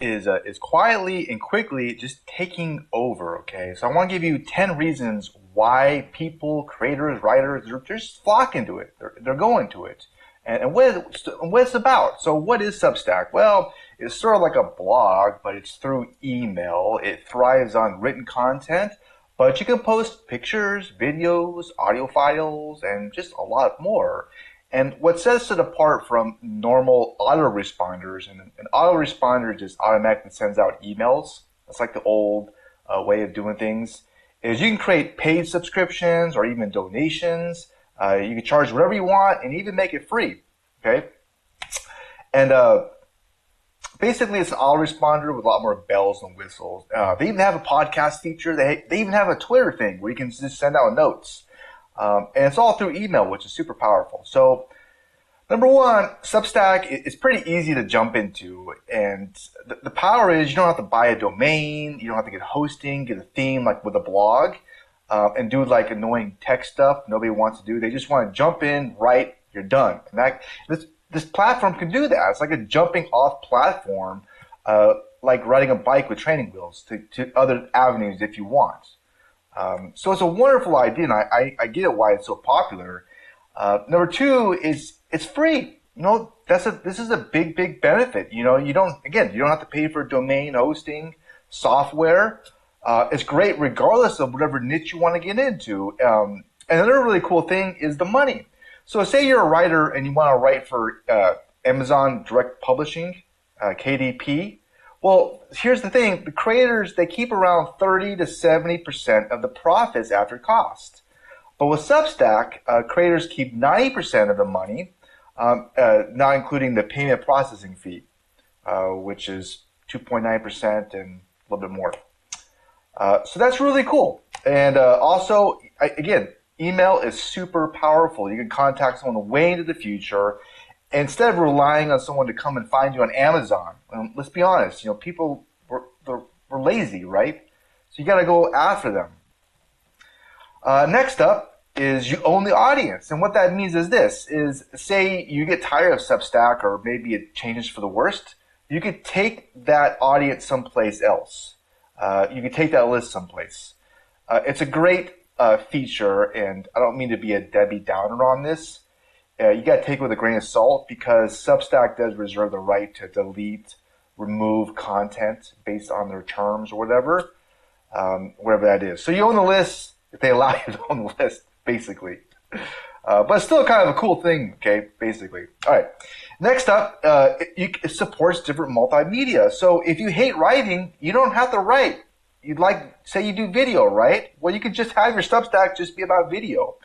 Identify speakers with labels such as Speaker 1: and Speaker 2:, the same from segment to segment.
Speaker 1: is quietly and quickly just taking over. Okay, so I want to give you 10 reasons why people, creators, writers, they're just flocking to it. They're going to it, and what it's about. So what is Substack? Well, it's sort of like a blog, but it's through email. It thrives on written content, but you can post pictures, videos, audio files, and just a lot more. And what sets it apart from normal autoresponders, and an autoresponder just automatically sends out emails. That's like the old way of doing things. Is you can create paid subscriptions or even donations. You can charge whatever you want and even make it free. Okay, and basically it's an autoresponder with a lot more bells and whistles. They even have a podcast feature. They even have a Twitter thing where you can just send out notes. And it's all through email, which is super powerful. So, number one, Substack is pretty easy to jump into. And the power is you don't have to buy a domain. You don't have to get hosting, get a theme like with a blog, and do like annoying tech stuff nobody wants to do. They just want to jump in, write, you're done. And this platform can do that. It's like a jumping off platform, like riding a bike with training wheels to other avenues if you want. So it's a wonderful idea, and I get it why it's so popular. Number two is it's free. You know, this is a big benefit. You know, you don't have to pay for domain hosting, software. It's great regardless of whatever niche you want to get into. And another really cool thing is the money. So say you're a writer and you want to write for Amazon Direct Publishing, KDP. Well, here's the thing. The creators, they keep around 30 to 70% of the profits after cost. But with Substack, creators keep 90% of the money, not including the payment processing fee, which is 2.9% and a little bit more. So that's really cool. And also, again, email is super powerful. You can contact someone way into the future. Instead of relying on someone to come and find you on Amazon. Let's be honest, you know, people we're lazy, right? So you got to go after them. Next up is you own the audience, and what that means is this: is say you get tired of Substack, or maybe it changes for the worst. You could take that audience someplace else. You could take that list someplace. It's a great feature, and I don't mean to be a Debbie Downer on this. You got to take it with a grain of salt because Substack does reserve the right to delete, remove content based on their terms or whatever that is. So you own the list if they allow you to own the list, basically. But it's still kind of a cool thing, okay, basically. All right. Next up, it supports different multimedia. So if you hate writing, you don't have to write. Say you do video, right? Well, you could just have your Substack just be about video.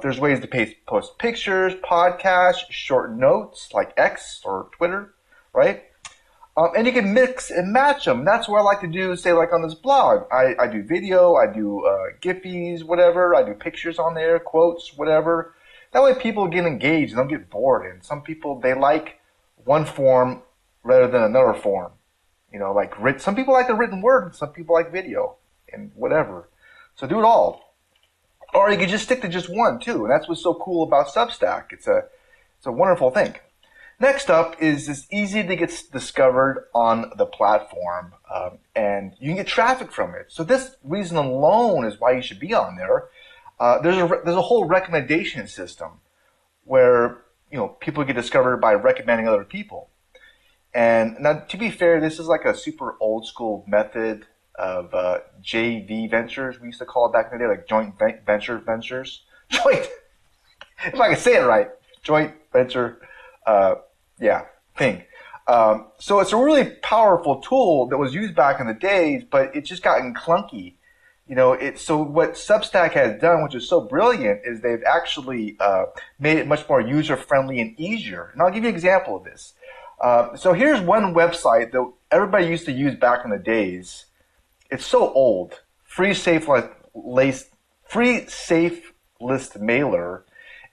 Speaker 1: There's ways to post pictures, podcasts, short notes like X or Twitter, right? And you can mix and match them. That's what I like to do, say like on this blog. I do video, I do Giphies, whatever. I do pictures on there, quotes, whatever. That way people get engaged and don't get bored. And some people, they like one form rather than another form. You know, like some people like the written word, and some people like video and whatever. So do it all. Or you could just stick to just one too, and that's what's so cool about Substack. It's a wonderful thing. Next up is it's easy to get discovered on the platform, and you can get traffic from it. So this reason alone is why you should be on there. There's a whole recommendation system where people get discovered by recommending other people. And now, to be fair, this is like a super old school method of JV ventures. We used to call it back in the day, like joint ventures. Joint, if I can say it right, joint venture, thing. So it's a really powerful tool that was used back in the days, but it's just gotten clunky. So what Substack has done, which is so brilliant, is they've actually made it much more user-friendly and easier. And I'll give you an example of this. So here's one website that everybody used to use back in the days. It's so old. Free safe list mailer,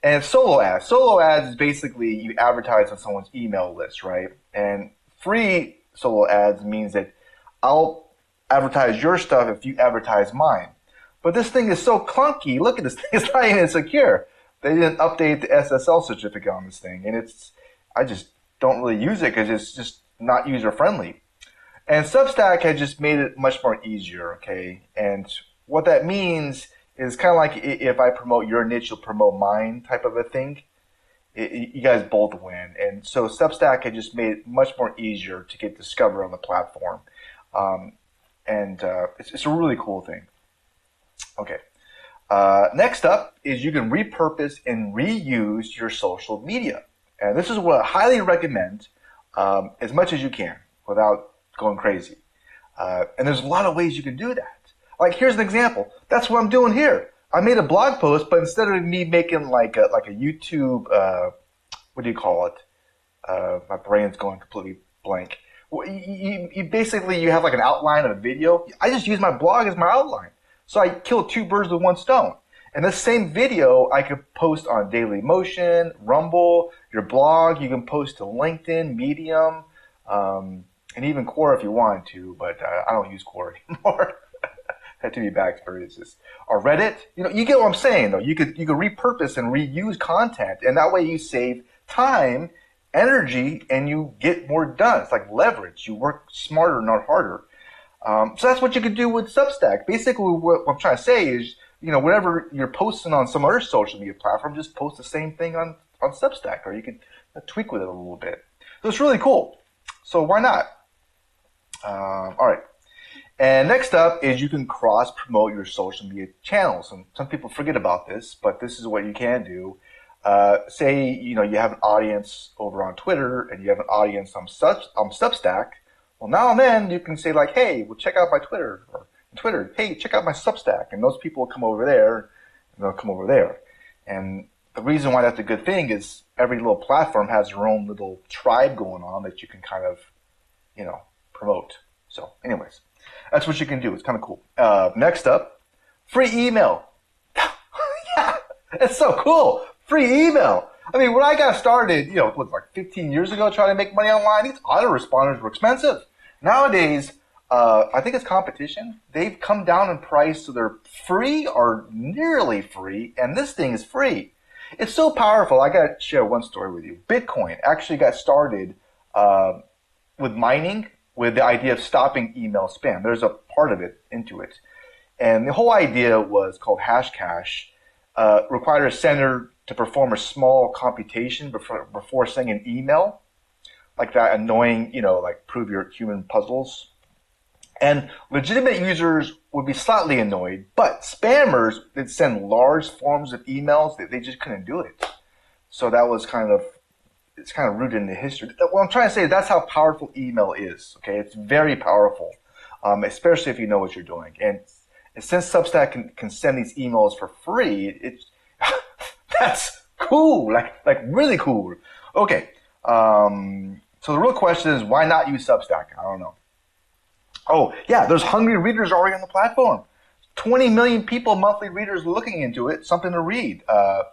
Speaker 1: and solo ads. Solo ads is basically you advertise on someone's email list, right? And free solo ads means that I'll advertise your stuff if you advertise mine. But this thing is so clunky. Look at this thing. It's not even secure. They didn't update the SSL certificate on this thing, and I just don't really use it because it's just not user friendly. And Substack has just made it much more easier, okay? And what that means is kind of like if I promote your niche, you'll promote mine type of a thing. You guys both win. And so Substack has just made it much more easier to get discovered on the platform. It's a really cool thing. Okay. Next up is you can repurpose and reuse your social media. And this is what I highly recommend as much as you can without going crazy. And there's a lot of ways you can do that. Like, here's an example. That's what I'm doing here. I made a blog post, but instead of me making like a YouTube, what do you call it? My brain's going completely blank. You basically, you have like an outline of a video. I just use my blog as my outline. So I killed two birds with one stone. And this same video I could post on Dailymotion, Rumble, your blog. You can post to LinkedIn, Medium, and even Quora if you wanted to, but I don't use Quora anymore. Had too many bad experiences. Or Reddit. You get what I'm saying though. You could repurpose and reuse content, and that way you save time, energy, and you get more done. It's like leverage. You work smarter, not harder. So that's what you could do with Substack. Basically, what I'm trying to say is, whatever you're posting on some other social media platform, just post the same thing on Substack, or you could tweak with it a little bit. So it's really cool. So why not? All right. And next up is you can cross-promote your social media channels. And some people forget about this, but this is what you can do. Say, you have an audience over on Twitter and you have an audience on Substack. Well, now and then you can say like, hey, well, check out my Twitter, or Twitter, hey, check out my Substack. And those people will come over there and they'll come over there. And the reason why that's a good thing is every little platform has your own little tribe going on that you can kind of, promote. So anyways, that's what you can do. It's kind of cool. Next up, free email. Yeah, it's so cool. Free email. I mean, when I got started, like 15 years ago trying to make money online, these autoresponders were expensive. Nowadays, I think it's competition. They've come down in price, so they're free or nearly free, and this thing is free. It's so powerful. I got to share one story with you. Bitcoin actually got started with mining, with the idea of stopping email spam. There's a part of it into it. And the whole idea was called Hashcash, required a sender to perform a small computation before sending an email, like that annoying, like prove your human puzzles. And legitimate users would be slightly annoyed, but spammers that send large forms of emails, they just couldn't do it. So that was it's kind of rooted in the history. What I'm trying to say is that's how powerful email is, okay? It's very powerful, especially if you know what you're doing. And since Substack can send these emails for free, that's cool, like really cool. Okay, so the real question is, why not use Substack? I don't know. Oh, yeah, there's hungry readers already on the platform. 20 million people, monthly readers looking into it, something to read.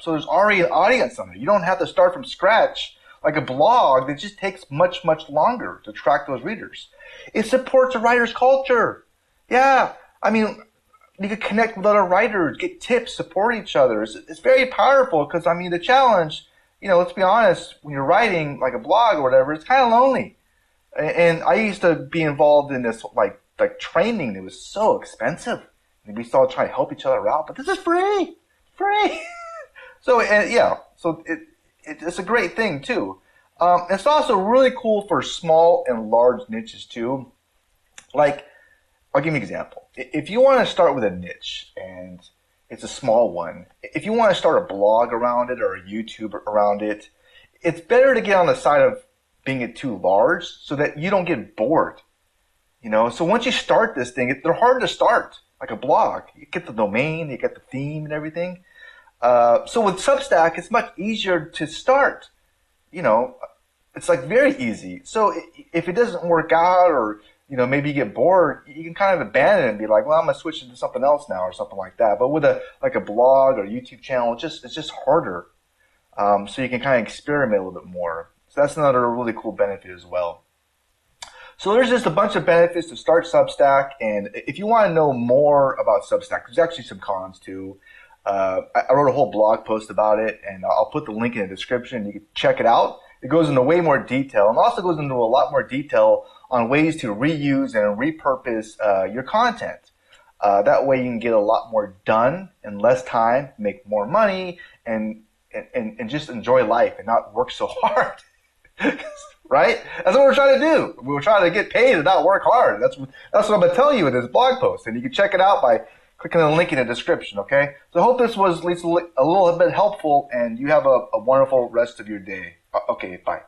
Speaker 1: So there's already an audience on it. You don't have to start from scratch like a blog that just takes much, much longer to track those readers. It supports a writer's culture. Yeah, I mean, you can connect with other writers, get tips, support each other. It's very powerful because, I mean, the challenge, let's be honest, when you're writing like a blog or whatever, it's kind of lonely. And I used to be involved in this like training that was so expensive. And we still try to help each other out, but this is free. So it's a great thing too. It's also really cool for small and large niches too. Like, I'll give you an example. If you want to start with a niche and it's a small one, if you want to start a blog around it or a YouTube around it, it's better to get on the side of being it too large so that you don't get bored. So once you start this thing, they're hard to start, like a blog. You get the domain, you get the theme and everything. So with Substack, it's much easier to start. It's like very easy. So if it doesn't work out or, maybe you get bored, you can kind of abandon it and be like, well, I'm going to switch into something else now or something like that. But with a blog or YouTube channel, it's just harder. So you can kind of experiment a little bit more. So that's another really cool benefit as well. So there's just a bunch of benefits to start Substack. And if you want to know more about Substack, there's actually some cons too. I wrote a whole blog post about it, and I'll put the link in the description. You can check it out. It goes into way more detail, and also goes into a lot more detail on ways to reuse and repurpose your content. That way you can get a lot more done in less time, make more money, and just enjoy life and not work so hard. Right? That's what we're trying to do. We're trying to get paid and not work hard. That's what I'm going to tell you in this blog post. And you can check it out by clicking the link in the description, okay? So I hope this was at least a little bit helpful, and you have a wonderful rest of your day. Okay, bye.